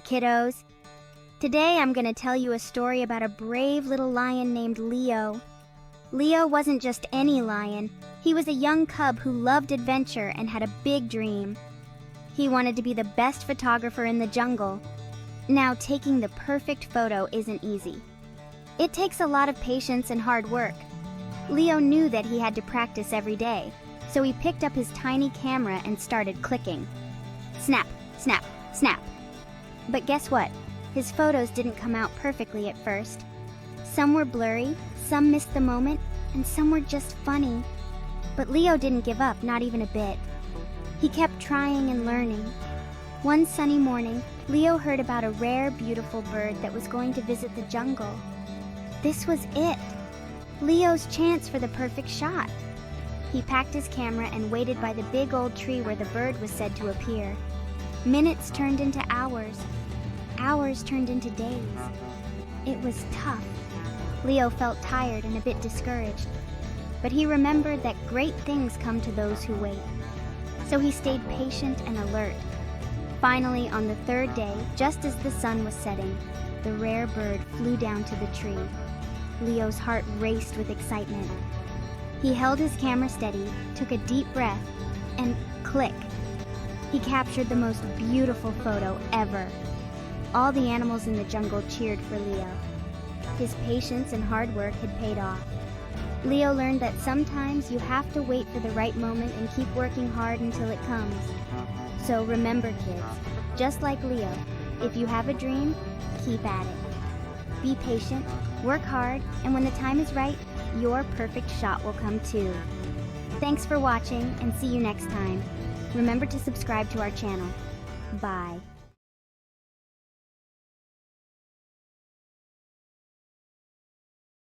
kiddos! Today I'm gonna tell you a story about a brave little lion named Leo. Leo wasn't just any lion. He was a young cub who loved adventure and had a big dream. He wanted to be the best photographer in the jungle. Now, taking the perfect photo isn't easy. It takes a lot of patience and hard work. Leo knew that he had to practice every day, so he picked up his tiny camera and started clicking. Snap, snap, snap. But guess what? His photos didn't come out perfectly at first. Some were blurry, some missed the moment, and some were just funny. But Leo didn't give up, not even a bit. He kept trying and learning. One sunny morning, Leo heard about a rare, beautiful bird that was going to visit the jungle. This was it. Leo's chance for the perfect shot. He packed his camera and waited by the big old tree where the bird was said to appear. Minutes turned into hours. Hours turned into days. It was tough. Leo felt tired and a bit discouraged. But he remembered that great things come to those who wait. So he stayed patient and alert. Finally, on the third day, just as the sun was setting, the rare bird flew down to the tree. Leo's heart raced with excitement. He held his camera steady, took a deep breath, and click! He captured the most beautiful photo ever. All the animals in the jungle cheered for Leo. His patience and hard work had paid off. Leo learned that sometimes you have to wait for the right moment and keep working hard until it comes. So remember, kids, just like Leo, if you have a dream, keep at it. Be patient, work hard, and when the time is right, your perfect shot will come too. Thanks for watching, and see you next time. Remember to subscribe to our channel. Bye.